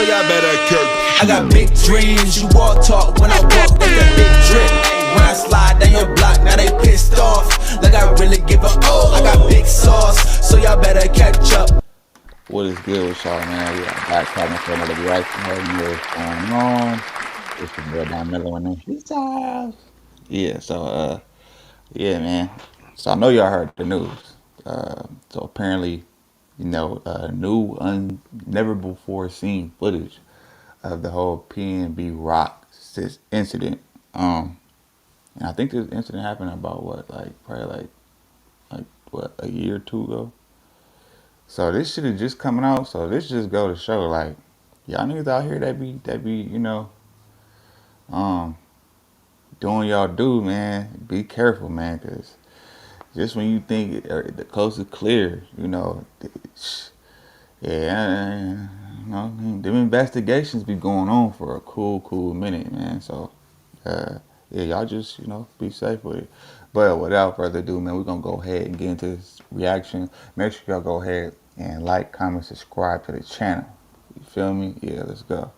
y'all better kirk. I got big dreams, you all talk when I walk with that big drip. When I slide down your block, now they pissed off. Like I really give a I got big sauce, so y'all better catch up. What is good with y'all, man? We are back having for another reaction. What's going on? It's your boy Don Miller in his house. Yeah, so yeah, man. So I know y'all heard the news. So apparently, you know, new, never before seen footage of the whole PnB Rock incident. And I think this incident happened about what, probably what, a year or two ago. So this shit is just coming out. So this just go to show, like, y'all niggas out here that be, you know, doing y'all do, man. Be careful, man, cause just when you think the coast is clear, you know, yeah, you know, them investigations be going on for a cool minute, man. So, yeah, y'all just, you know, be safe with it. But without further ado, man, we're gonna go ahead and get into this reaction. Make sure y'all go ahead and like, comment, subscribe to the channel. You feel me? Yeah, let's go.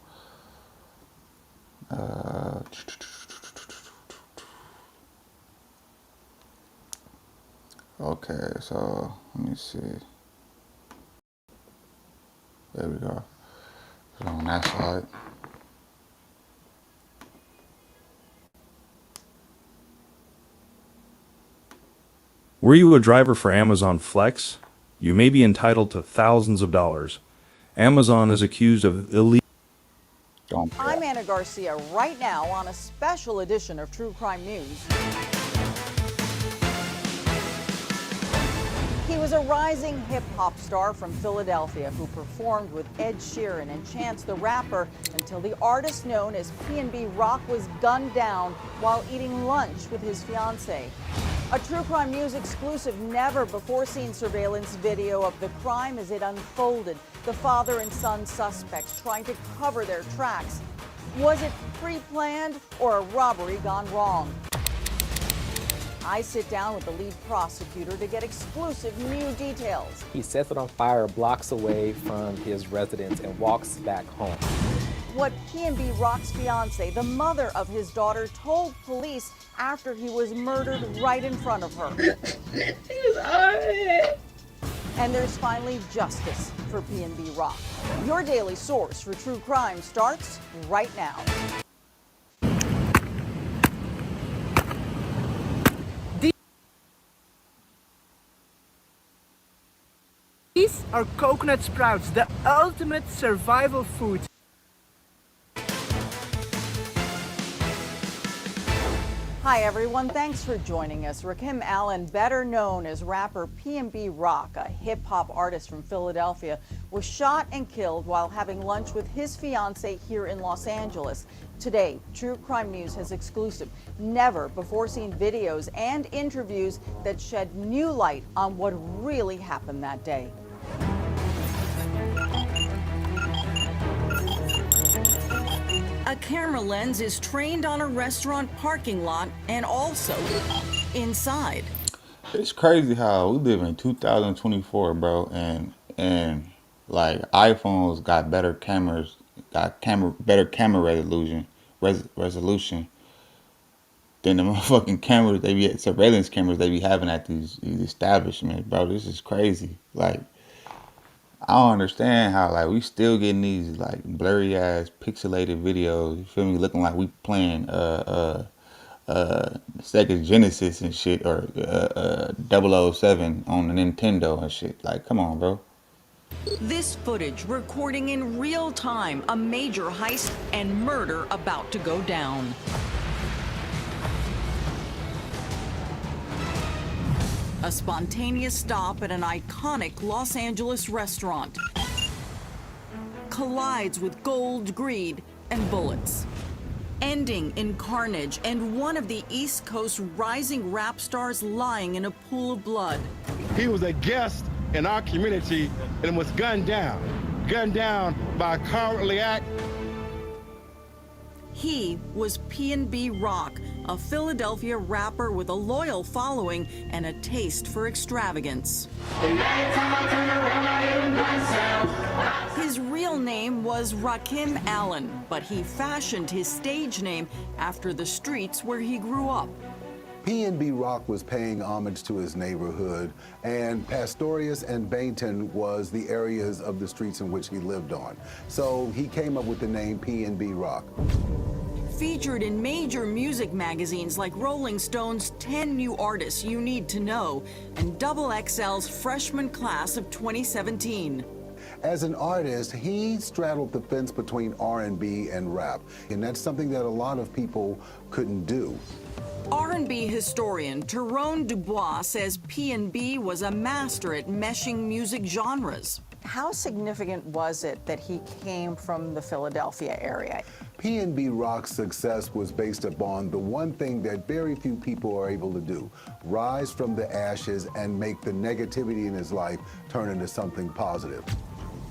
Okay, so let me see. There we go. Put on that side. Were you a driver for Amazon Flex? You may be entitled to thousands of dollars. Amazon is accused of illegal. I'm Anna Garcia right now on a special edition of True Crime News. He was a rising hip-hop star from Philadelphia who performed with Ed Sheeran and Chance the Rapper until the artist known as PnB Rock was gunned down while eating lunch with his fiancée. A True Crime News exclusive never-before-seen surveillance video of the crime as it unfolded. The father and son suspects trying to cover their tracks. Was it pre-planned or a robbery gone wrong? I sit down with the lead prosecutor to get exclusive new details. He sets it on fire blocks away from his residence and walks back home. What PnB Rock's fiancée, the mother of his daughter, told police after he was murdered right in front of her. And there's finally justice for PnB Rock. Your daily source for true crime starts right now. These are coconut sprouts, the ultimate survival food. Hi everyone, thanks for joining us. Rakim Allen, better known as rapper PnB Rock, a hip-hop artist from Philadelphia, was shot and killed while having lunch with his fiancée here in Los Angeles. Today, True Crime News has exclusive, never-before-seen videos and interviews that shed new light on what really happened that day. A camera lens is trained on a restaurant parking lot and also inside. It's crazy how we live in 2024, bro, and like iPhones got better cameras, better camera resolution than the motherfucking cameras they be surveillance cameras they be having at these establishments, bro. This is crazy. Like, I don't understand how, like, we still getting these, like, blurry ass pixelated videos, you feel me, looking like we playing Sega Genesis and shit, or 007 on the Nintendo and shit. Like, come on, bro. This footage recording in real time a major heist and murder about to go down. A spontaneous stop at an iconic Los Angeles restaurant collides with gold, greed, and bullets, ending in carnage and one of the East Coast rising rap stars lying in a pool of blood. He was a guest in our community and was gunned down by a cowardly act. He was PnB Rock, a Philadelphia rapper with a loyal following and a taste for extravagance. His real name was Rakim Allen, but he fashioned his stage name after the streets where he grew up. PnB Rock was paying homage to his neighborhood, and Pastorius and Bainton was the areas of the streets in which he lived on. So he came up with the name PnB Rock. Featured in major music magazines like Rolling Stone's 10 New Artists You Need to Know and XXL's freshman class of 2017. As an artist, he straddled the fence between R&B and rap, and that's something that a lot of people couldn't do. R&B historian Tyrone Dubois says PnB was a master at meshing music genres. How significant was it that he came from the Philadelphia area? PnB Rock's success was based upon the one thing that very few people are able to do: rise from the ashes and make the negativity in his life turn into something positive.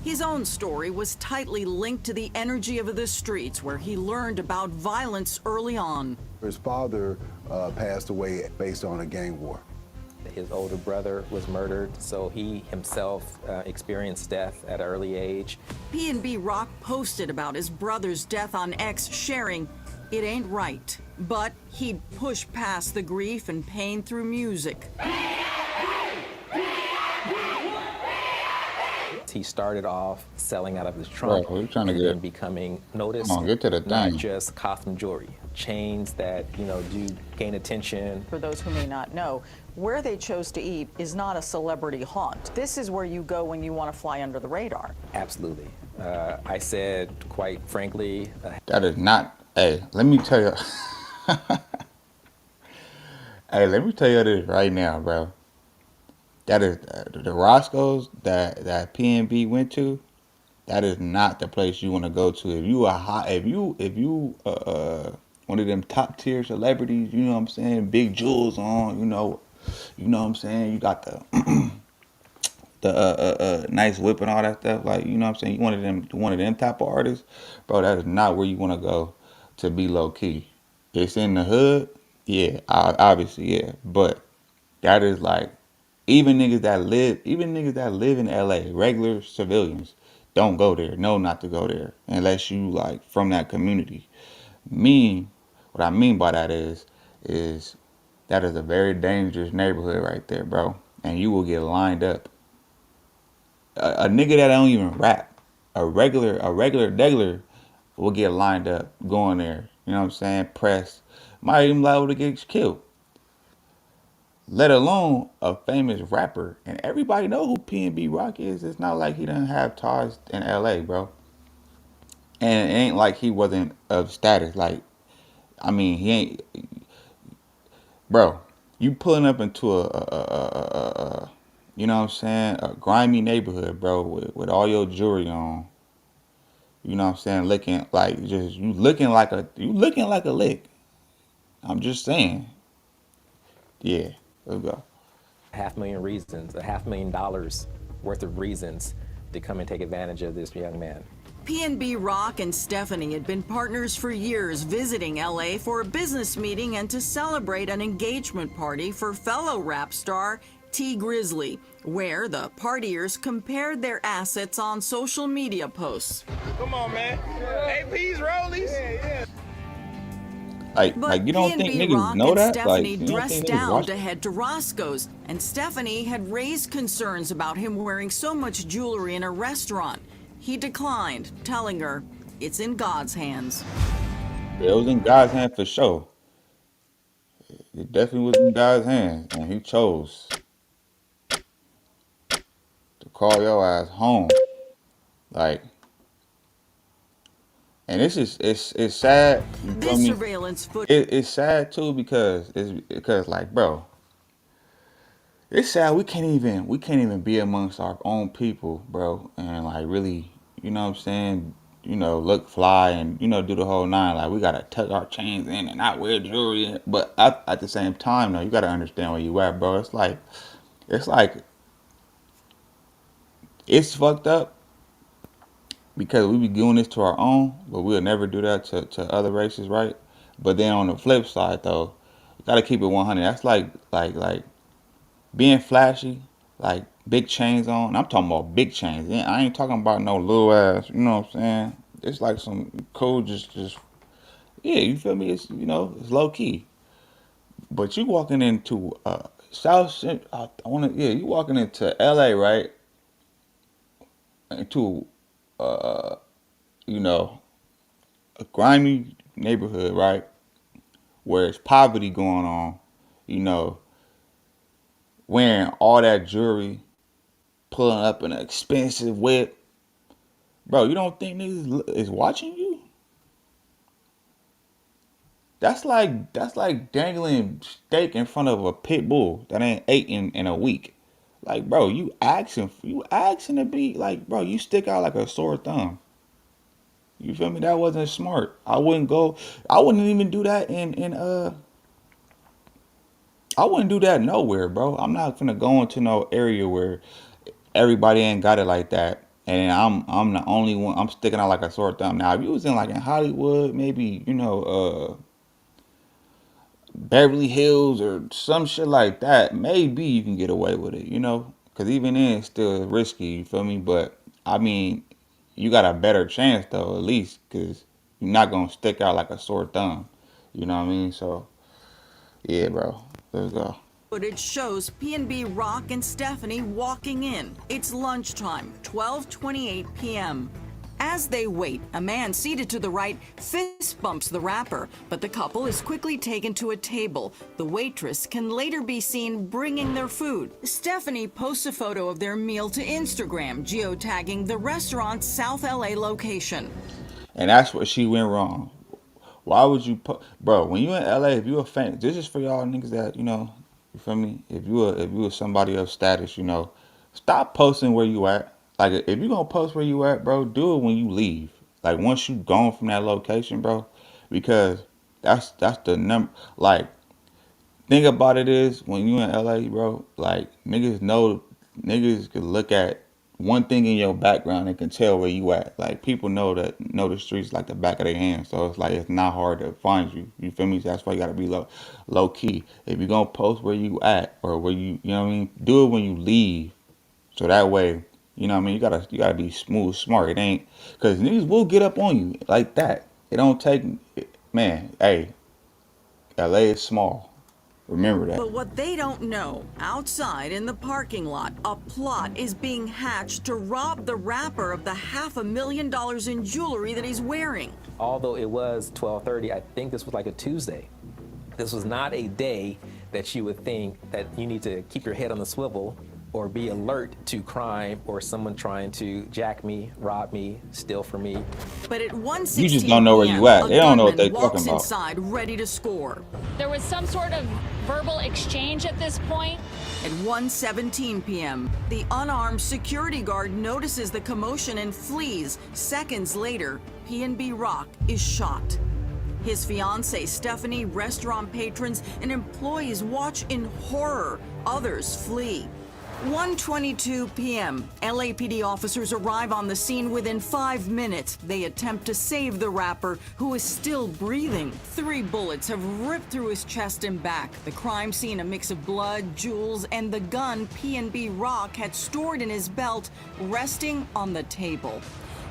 His own story was tightly linked to the energy of the streets, where he learned about violence early on. His father passed away based on a gang war. His older brother was murdered, so he himself experienced death at an early age. PnB Rock posted about his brother's death on X, sharing, "It ain't right." But he'd push past the grief and pain through music. He started off selling out of his trunk Bro, we're trying to and get- then becoming noticed, Come on, get to the not thing. just costume jewelry, chains that, do gain attention. For those who may not know, where they chose to eat is not a celebrity haunt. This is where you go when you want to fly under the radar. Absolutely. I said, quite frankly, That is not. Hey, let me tell you. Hey, let me tell you this right now, bro. That is the Roscoe's that PnB went to. That is not the place you want to go to. If you are hot, if you one of them top tier celebrities, you know what I'm saying, big jewels on, you know what I'm saying. You got the the nice whip and all that stuff, like, you know what I'm saying. You one of them type of artists, bro. That is not where you want to go to be low key. It's in the hood, yeah, obviously, yeah, but that is like. Even niggas that live in LA, regular civilians, don't go there. Know not to go there unless you like from that community. What I mean by that is that is a very dangerous neighborhood right there, bro. And you will get lined up. A nigga that don't even rap, a regular will get lined up going there. You know what I'm saying? Press, might even liable to get killed. Let alone a famous rapper. And everybody know who PnB Rock is. It's not like he doesn't have ties in LA, bro. And it ain't like he wasn't of status. Like, I mean, he ain't, bro. You pulling up into a you know what I'm saying, a grimy neighborhood, bro, with all your jewelry on. You know what I'm saying, looking like you looking like a lick. I'm just saying. Yeah, let's go. $500,000 worth of reasons to come and take advantage of this young man. PnB Rock and Stephanie had been partners for years, visiting LA for a business meeting and to celebrate an engagement party for fellow rap star T Grizzly, where the partiers compared their assets on social media posts. Come on, man. AP's rollies. But Like you don't think PnB niggas Rock know and that? Stephanie Like, you don't dressed think niggas down watch to head to Roscoe's, and Stephanie had raised concerns about him wearing so much jewelry in a restaurant. He declined, telling her it's in God's hands. It was in God's hand for sure. It definitely was in God's hands, and He chose to call your ass home. Like, and it's sad. You feel This me? surveillance footage. It's sad too because like, bro, it's sad we can't even be amongst our own people, bro, and like really, you know what I'm saying, look fly and do the whole nine. Like we gotta tuck our chains in and not wear jewelry, but at the same time, though, you gotta understand where you at, bro. It's like it's fucked up, because we be doing this to our own, but we'll never do that to other races, right? But then on the flip side, though, you gotta keep it 100. That's like being flashy, like big chains on. I'm talking about big chains. I ain't talking about no little ass. You know what I'm saying? It's like some cool, just yeah. You feel me? It's it's low key. But you walking into I want to, yeah. You walking into L.A., right? Into you know a grimy neighborhood, right? Where there's poverty going on. You know, wearing all that jewelry, pulling up in an expensive whip. Bro, you don't think niggas is watching you? That's like dangling steak in front of a pit bull that ain't ate in a week. Like, bro, you asking to be like, bro, you stick out like a sore thumb. You feel me? That wasn't smart. I wouldn't even do that I wouldn't do that nowhere, bro. I'm not gonna go into no area where everybody ain't got it like that. And I'm the only one. I'm sticking out like a sore thumb. Now, if you was in Hollywood, maybe Beverly Hills or some shit like that, maybe you can get away with it. Because even then, it's still risky. You feel me? But I mean, you got a better chance though, at least, because you're not gonna stick out like a sore thumb. You know what I mean? So yeah, bro. Let's go. Footage shows PnB Rock and Stephanie walking in. It's lunchtime, 12:28 p.m. As they wait, a man seated to the right fist bumps the rapper, but the couple is quickly taken to a table. The waitress can later be seen bringing their food. Stephanie posts a photo of their meal to Instagram, geotagging the restaurant's South LA location. And that's where she went wrong. Why would you put, bro? When you in LA, if you a fan, this is for y'all niggas that you feel me. If you were somebody of status, stop posting where you at. Like if you gonna post where you at, bro, do it when you leave. Like once you gone from that location, bro, because that's the number. Like thing about it is when you in LA, bro, like niggas can look at one thing in your background and can tell where you at. Like people know the streets like the back of their hand. So it's like it's not hard to find you. You feel me? So that's why you gotta be low key. If you gonna post where you at or where you know what I mean, do it when you leave. So that way, you know what I mean, you gotta be smooth, smart. It ain't cause niggas will get up on you like that. It don't take man, hey, LA is small. Remember that. But what they don't know, outside in the parking lot, a plot is being hatched to rob the rapper of the $500,000 in jewelry that he's wearing. Although it was 12:30, I think this was like a Tuesday. This was not a day that you would think that you need to keep your head on the swivel or be alert to crime or someone trying to jack me, rob me, steal from me. But at 1:16 You just don't know where you at. They don't know what they talking about. Inside, ready to score. There was some sort of verbal exchange at this point. At 1:17 p.m., the unarmed security guard notices the commotion and flees. Seconds later, PnB Rock is shot. His fiancée, Stephanie, restaurant patrons, and employees watch in horror. Others flee. 1:22 p.m. LAPD officers arrive on the scene within 5 minutes. They attempt to save the rapper, who is still breathing. 3 bullets have ripped through his chest and back. The crime scene, a mix of blood, jewels, and the gun PnB Rock had stored in his belt, resting on the table.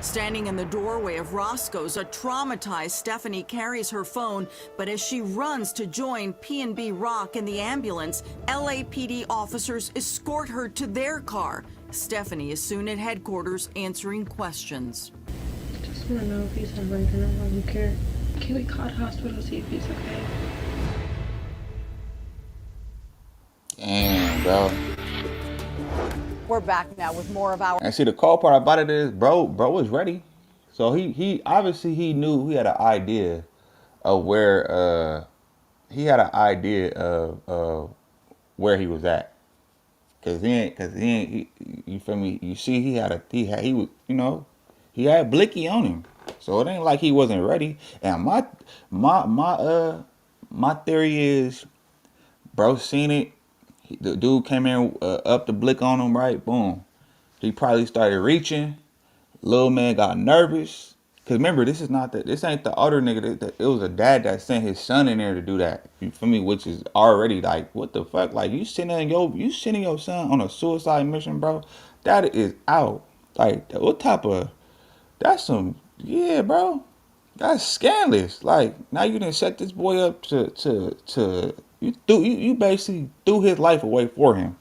Standing in the doorway of Roscoe's, a traumatized Stephanie carries her phone, but as she runs to join PnB Rock in the ambulance, LAPD officers escort her to their car. Stephanie is soon at headquarters answering questions. I just want to know if he's all right or not. I don't care. Can we call the hospital, see if he's okay? Damn, bro. We're back now with more of our... And see, the cool part about it is, bro was ready. So he obviously he knew, he had an idea of where where he was at. You feel me? You see, he had Blicky on him. So it ain't like he wasn't ready. And my theory is, bro seen it. The dude came in, up the blick on him, right? Boom. He probably started reaching, Little man got nervous. Cause remember, this ain't the other nigga. It was a dad that sent his son in there to do that. You feel me? Which is already like, what the fuck? Like you sending your son on a suicide mission, bro? That is out. Like what type of? That's some yeah, bro. That's scandalous. Like now you done set this boy up to you basically threw his life away for him.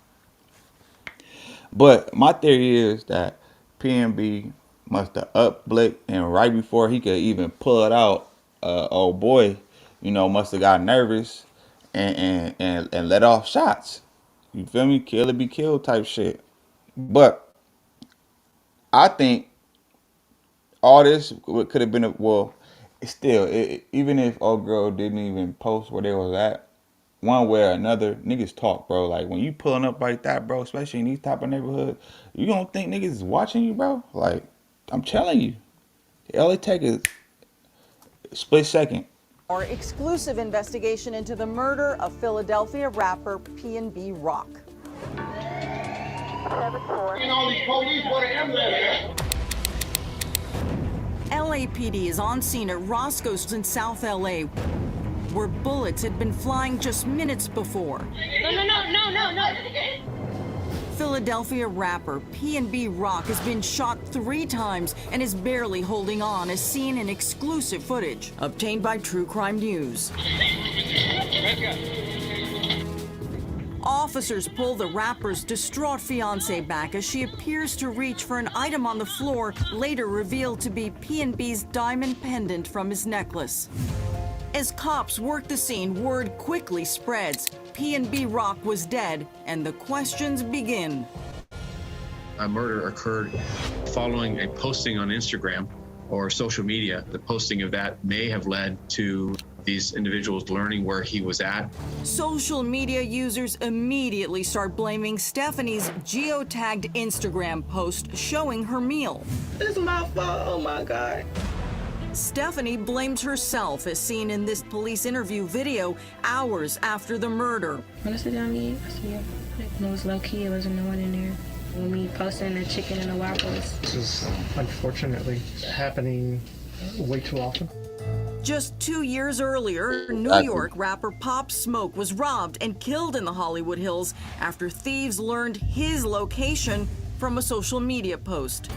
But my theory is that PnB must have up blick and right before he could even pull it out, old boy, must have got nervous and let off shots. You feel me? Kill or be killed type shit. But I think all this could have been still, even if old girl didn't even post where they was at, one way or another, niggas talk, bro. Like when you pulling up like that, bro, especially in these type of neighborhoods, you don't think niggas is watching you, bro? Like I'm telling you, it only take a split second. Our exclusive investigation into the murder of Philadelphia rapper PnB Rock. LAPD is on scene at Roscoe's in South LA, where bullets had been flying just minutes before. No. Philadelphia rapper PnB Rock has been shot 3 times and is barely holding on, as seen in exclusive footage obtained by True Crime News. Officers pull the rapper's distraught fiancee back as she appears to reach for an item on the floor, later revealed to be PnB's diamond pendant from his necklace. As cops work the scene, word quickly spreads. PnB Rock was dead, and the questions begin. A murder occurred following a posting on Instagram or social media. The posting of that may have led to these individuals learning where he was at. Social media users immediately start blaming Stephanie's geotagged Instagram post showing her meal. It's my fault. Oh my God. Stephanie blames herself, as seen in this police interview video hours after the murder. When I sit down and eat, I see it. It was low key, there wasn't no one in there. When we posting the chicken and the waffles. This is unfortunately happening way too often. Just 2 years earlier, New York rapper Pop Smoke was robbed and killed in the Hollywood Hills after thieves learned his location from a social media post.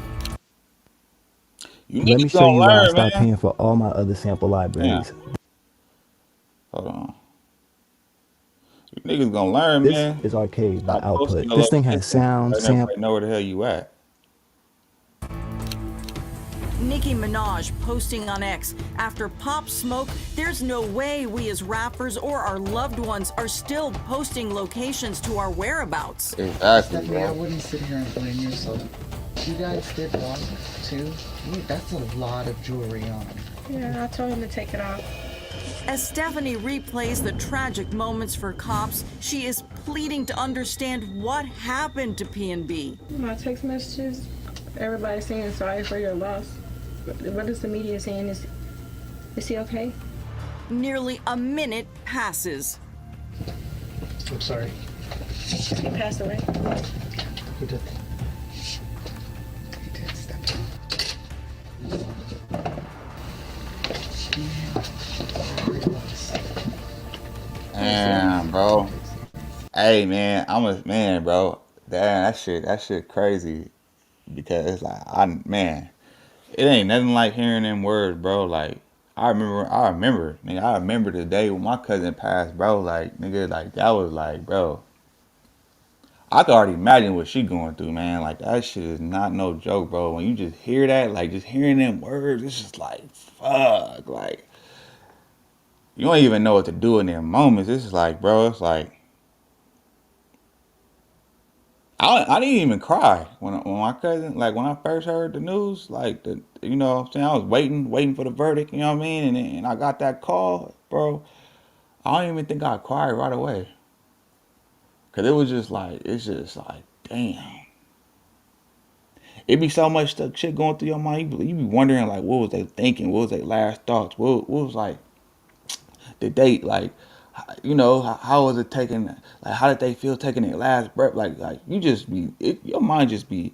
You Let me show you why I stopped paying for all my other sample libraries. Yeah. Hold on. You niggas gonna learn, This man. is Arcade by Stop Output. posting This thing has sound, I sample. know where the hell you at. Nicki Minaj posting on X, after Pop Smoke, there's no way we as rappers or our loved ones are still posting locations to our whereabouts. Exactly, Stephanie, I wouldn't sit here and blame yourself. You guys did wrong too. That's a lot of jewelry on. Yeah, I told him to take it off. As Stephanie replays the tragic moments for cops, she is pleading to understand what happened to PnB. My text messages, everybody's saying sorry for your loss. What is the media saying? Is he okay? Nearly a minute passes. I'm sorry. He passed away. Who did? He did, Stephanie. Damn, bro. Hey, man, man, bro. Damn, that shit crazy. Because it's like, it ain't nothing like hearing them words, bro. Like, I remember, nigga, I remember the day when my cousin passed, bro. Like, nigga, like, that was like, bro. I could already imagine what she going through, man. Like, that shit is not no joke, bro. When you just hear that, like, just hearing them words, it's just like, fuck. Like, you don't even know what to do in them moments. It's just like, bro, it's like, I didn't even cry when my cousin, like when I first heard the news, like you know what I'm saying, I was waiting for the verdict, you know what I mean, and I got that call, bro. I don't even think I cried right away, cause it was just like, it's just like, damn. It be so much stuff, shit going through your mind. You be wondering like, what was they thinking? What was their last thoughts? What was like, the date, like, you know, how was it taking, like, how did they feel taking their last breath? Like you just be, your mind just be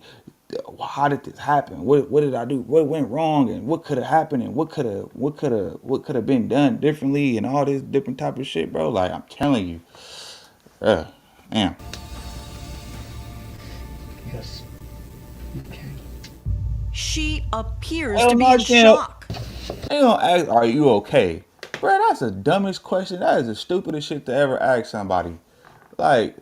how did this happen? What did I do? What went wrong? And what could have happened? And what could have been done differently? And all this different type of shit, bro. Like I'm telling you, damn. Yes. Okay. She appears Hell to be no, in shock. They gonna ask, "Are you okay?" Bro, that's the dumbest question. That is the stupidest shit to ever ask somebody. Like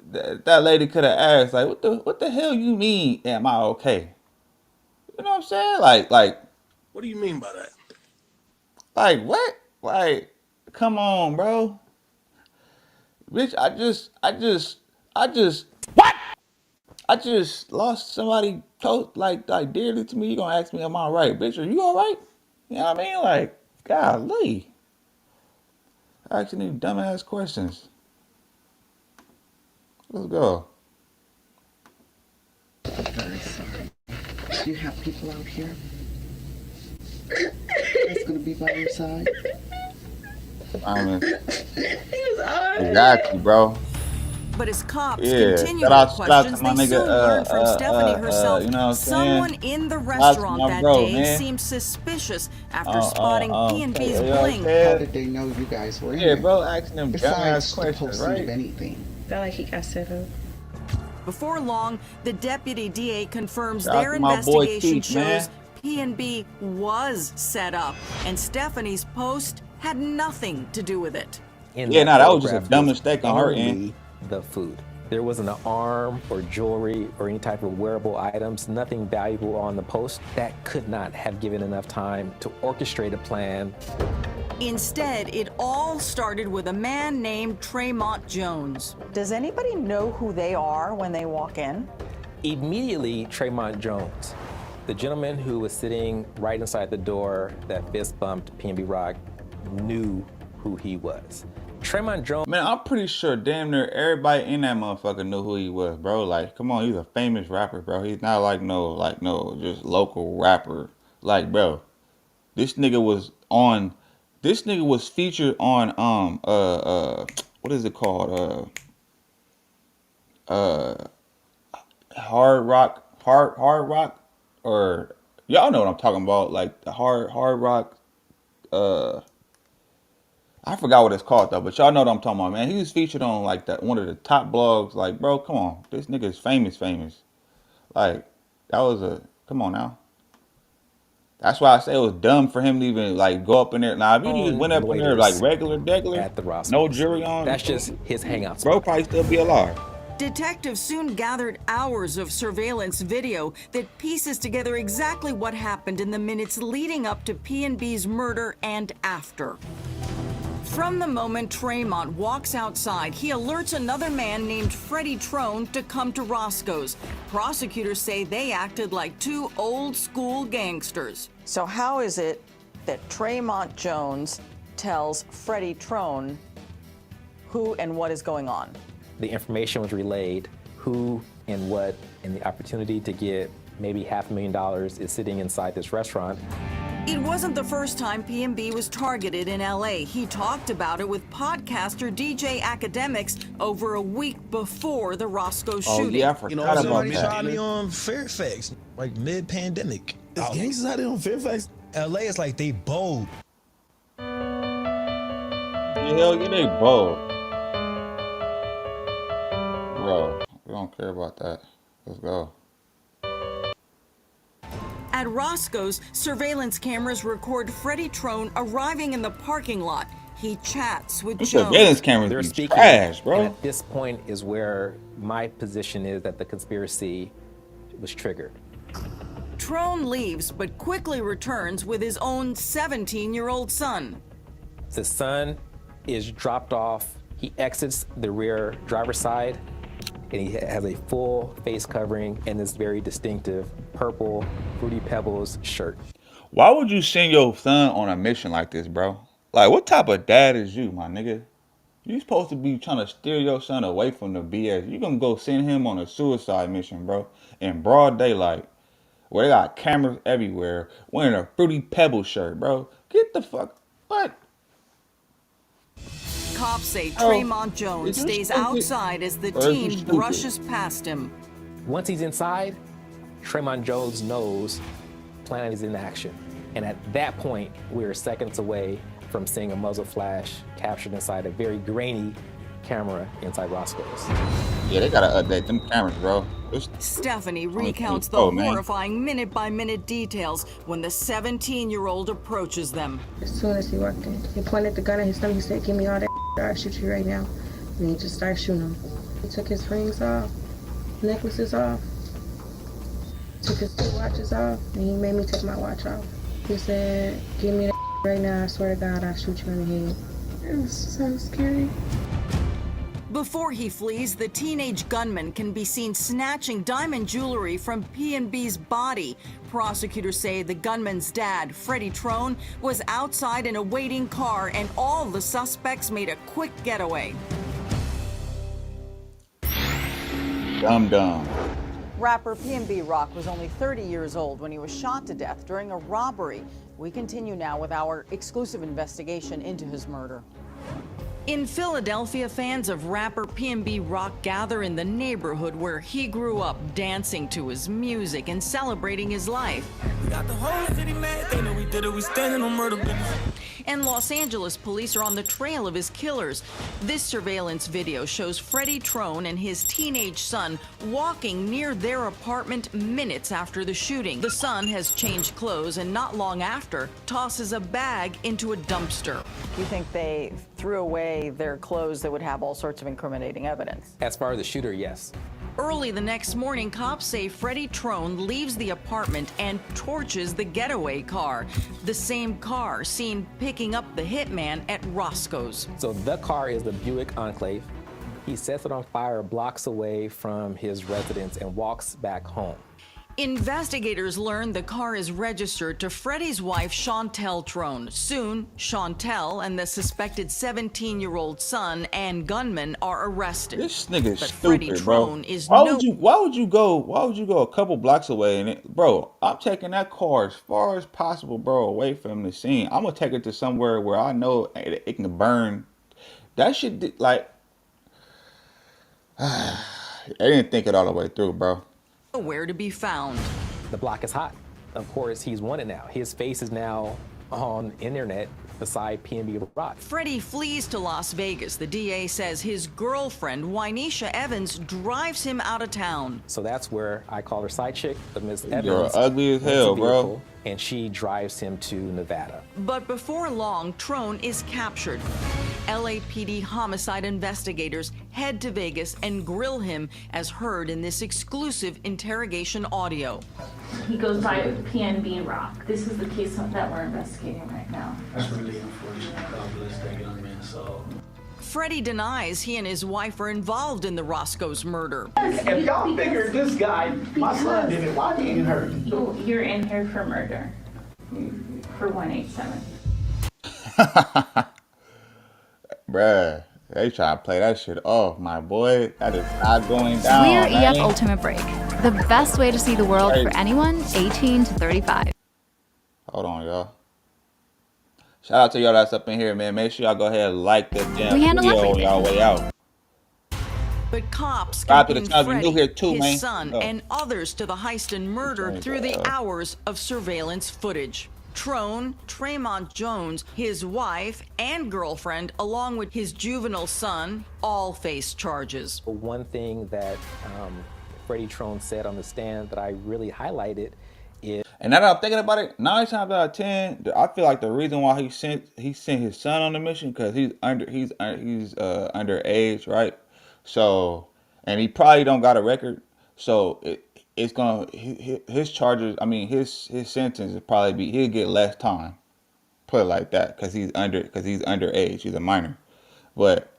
that lady could have asked, like, what the hell you mean? Am I okay? You know what I'm saying? Like. What do you mean by that? Like what? Like, come on, bro. Bitch, what? I just lost somebody close, like dearly to me. You gonna ask me, am I right? Bitch, are you all right? You know what I mean? Like, golly. Asking these dumbass questions. Let's go. I'm very sorry. Do you have people out here that's gonna be by your side? I mean, exactly, bro. But as cops Yeah, continue shout their out to questions, my they nigga, soon learned from Stephanie herself, you know what I'm someone saying? in the Shout out to restaurant my that bro, day man. seemed suspicious after spotting PnB's you know what I'm bling. saying? How did they know you guys were in Yeah, there? bro, asking them Besides dumbass the questions, posting right? of anything. Felt like he got set up. Before long, the deputy DA confirms Shout out their to my boy investigation Keith, man. shows PnB was set up, and Stephanie's post had nothing to do with it. Yeah, nah, that was just a dumb mistake on her end. The food. There wasn't an arm or jewelry or any type of wearable items, nothing valuable on the post. That could not have given enough time to orchestrate a plan. Instead, it all started with a man named Tremont Jones. Does anybody know who they are when they walk in? Immediately, Tremont Jones, the gentleman who was sitting right inside the door that fist bumped PnB Rock, knew who he was. Tremont Jones. Man, I'm pretty sure damn near everybody in that motherfucker knew who he was, bro. Like, come on, he's a famous rapper, bro. He's not like no just local rapper. Like, bro, this nigga was featured on what is it called? Hard Rock, or y'all know what I'm talking about, like the hard rock. I forgot what it's called though, but y'all know what I'm talking about, man. He was featured on like that one of the top blogs. Like, bro, come on, this nigga is famous. Like, that was come on now. That's why I say it was dumb for him to even like go up in there. Now, if he just went up in there like regular, at the Ross, no jury on, that's just his hangout spot. Bro, probably still be alive. Detectives soon gathered hours of surveillance video that pieces together exactly what happened in the minutes leading up to PnB's murder and after. From the moment Tremont walks outside, he alerts another man named Freddie Trone to come to Roscoe's. Prosecutors say they acted like two old-school gangsters. So how is it that Tremont Jones tells Freddie Trone who and what is going on? The information was relayed, who and what, and the opportunity to get maybe $500,000 is sitting inside this restaurant. It wasn't the first time PnB was targeted in LA. He talked about it with podcaster DJ Academics over a week before the Roscoe shooting. Yeah, I forgot about that. Tried me on Fairfax, like mid-pandemic. There's gangsters out there on Fairfax. LA is like they bold. Hell yeah, they bold. Bro, we don't care about that. Let's go. At Roscoe's, surveillance cameras record Freddie Trone arriving in the parking lot. He chats with Jones. Surveillance cameras They're be speaking, trash, bro. and at this point is where my position is that the conspiracy was triggered. Trone leaves, but quickly returns with his own 17-year-old son. The son is dropped off. He exits the rear driver's side, and he has a full face covering and this very distinctive purple Fruity Pebbles shirt. Why would you send your son on a mission like this, bro? Like, what type of dad is you, my nigga? You supposed to be trying to steer your son away from the BS. You gonna go send him on a suicide mission, bro, in broad daylight, where they got cameras everywhere, wearing a Fruity Pebbles shirt, bro. Get the fuck, what? Cops say Tremont Jones stays outside as the teen brushes past him. Once he's inside, Trayvon Jones knows Planet is in action. And at that point, we're seconds away from seeing a muzzle flash captured inside a very grainy camera inside Roscoe's. Yeah, they gotta update them cameras, bro. Stephanie recounts the horrifying minute-by-minute details when the 17-year-old approaches them. As soon as he walked in, he pointed the gun at his stomach. He said, "Give me all that or I'll shoot you right now." And he just started shooting him. He took his rings off, necklaces off, took his 2 watches off, and he made me take my watch off. He said, "Give me that right now. I swear to God, I'll shoot you in the head." It was so scary. Before he flees, the teenage gunman can be seen snatching diamond jewelry from PnB's body. Prosecutors say the gunman's dad, Freddie Trone, was outside in a waiting car, and all the suspects made a quick getaway. Dumb. Rapper PnB Rock was only 30 years old when he was shot to death during a robbery. We continue now with our exclusive investigation into his murder. In Philadelphia, fans of rapper PnB Rock gather in the neighborhood where he grew up, dancing to his music and celebrating his life. We got the whole city mad, they know we did it, we standing on murder business. And Los Angeles police are on the trail of his killers. This surveillance video shows Freddie Trone and his teenage son walking near their apartment minutes after the shooting. The son has changed clothes and not long after tosses a bag into a dumpster. You think they threw away their clothes that would have all sorts of incriminating evidence? As far as the shooter, yes. Early the next morning, cops say Freddie Trone leaves the apartment and torches the getaway car. The same car seen picking up the hitman at Roscoe's. So the car is the Buick Enclave. He sets it on fire blocks away from his residence and walks back home. Investigators learn the car is registered to Freddie's wife, Chantel Trone. Soon, Chantel and the suspected 17-year-old son and gunman are arrested. This nigga's but stupid, Freddie bro. Trone is Why would you go a couple blocks away and bro, I'm taking that car as far as possible, bro, away from the scene. I'm gonna take it to somewhere where I know it can burn. That shit, like, they didn't think it all the way through, bro. Nowhere to be found. The block is hot. Of course, he's wanted now. His face is now on internet beside PnB Rock. Freddie flees to Las Vegas. The DA says his girlfriend, Wynisha Evans, drives him out of town. So that's where I call her side chick, but Miss Evans. You're ugly as hell, bro. And she drives him to Nevada. But before long, Trone is captured. LAPD homicide investigators head to Vegas and grill him as heard in this exclusive interrogation audio. He goes by PnB Rock. This is the case that we're investigating right now. That's really unfortunate. God bless that young man's soul. Freddie denies he and his wife are involved in the Roscoe's murder. If y'all figured this guy, my son did it, why he ain't hurt? You're in here for murder. For 187. Bruh, they try to play that shit off, my boy. That is not going down. Clear man. EF Ultimate Break. The best way to see the world for anyone 18 to 35. Hold on, y'all. Shout out to y'all that's up in here, man. Make sure y'all go ahead and like the damn We handle video on everything. y'all way out. But cops Subscribe to the convened channel if you're new Freddie, here too, his man. son, Oh. and others to the heist and murder through the hours of surveillance footage. Trone, Tremont Jones, his wife and girlfriend, along with his juvenile son, all face charges. One thing that Freddie Trone said on the stand that I really highlighted is, and now that I'm thinking about it, 9 times out of 10, I feel like the reason why he sent his son on the mission because he's underage, right? So, and he probably don't got a record, so it's gonna his charges. I mean, his sentence will probably be he'll get less time. Put it like that, because he's underage. He's a minor. But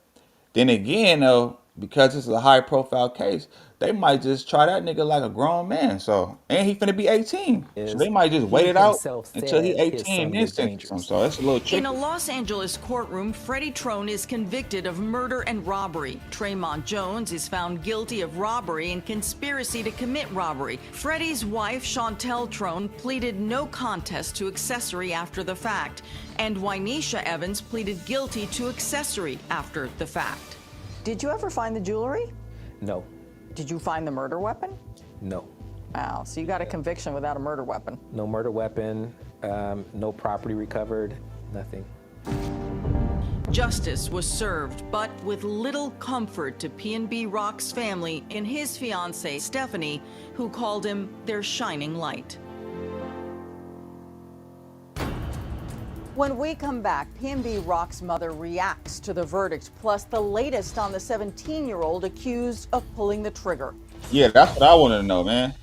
then again, though, because this is a high profile case, they might just try that nigga like a grown man. So, and he finna be 18. So they might just wait it out until he's 18 and then sentence him. So it's a little tricky. In a Los Angeles courtroom, Freddie Trone is convicted of murder and robbery. Tremont Jones is found guilty of robbery and conspiracy to commit robbery. Freddie's wife, Chantel Trone, pleaded no contest to accessory after the fact. And Wynisha Evans pleaded guilty to accessory after the fact. Did you ever find the jewelry? no. Did you find the murder weapon? No. Wow, so you got a conviction without a murder weapon. No murder weapon, no property recovered, nothing. Justice was served, but with little comfort to PnB Rock's family and his fiancée, Stephanie, who called him their shining light. When we come back, PnB Rock's mother reacts to the verdict, plus the latest on the 17-year-old accused of pulling the trigger. Yeah, that's what I want to know, man.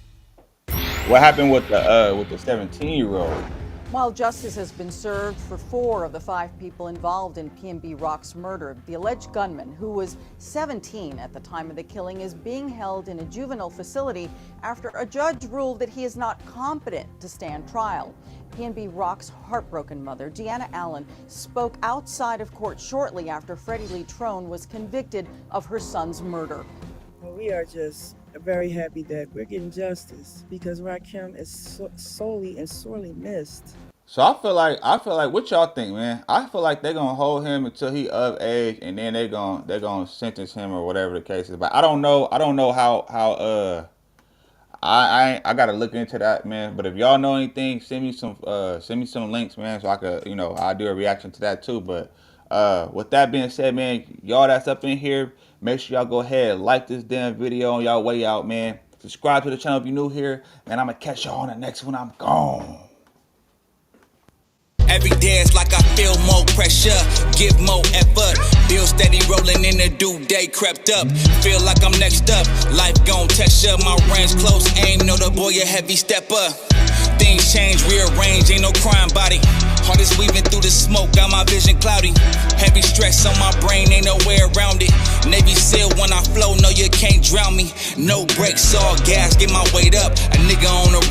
What happened with the 17-year-old? While justice has been served for 4 of the 5 people involved in PnB Rock's murder, the alleged gunman, who was 17 at the time of the killing, is being held in a juvenile facility after a judge ruled that he is not competent to stand trial. PnB Rock's heartbroken mother, Deanna Allen, spoke outside of court shortly after Freddie Lee Trone was convicted of her son's murder. We are just very happy that we're getting justice because Rakim is sorely and sorely missed. So I feel like what y'all think, man? I feel like they're gonna hold him until he of age, and then they're gonna sentence him or whatever the case is. But I don't know how I gotta look into that, man. But if y'all know anything, send me some links, man, so I could, I'll do a reaction to that too. But with that being said, man, y'all that's up in here, make sure y'all go ahead and like this damn video on y'all way out, man. Subscribe to the channel if you're new here, and I'm gonna catch y'all on the next one. I'm gone. Every day it's like I feel more pressure, give more effort. Bill steady rolling in the due day crept up. Feel like I'm next up, life gon' test ya. My range close, aim, know the boy a heavy stepper. Things change, rearrange, ain't no crime body. Heart is weaving through the smoke, got my vision cloudy. Heavy stress on my brain, ain't no way around it. Navy SEAL when I flow, no you can't drown me. No brakes, all gas, get my weight up. A nigga on the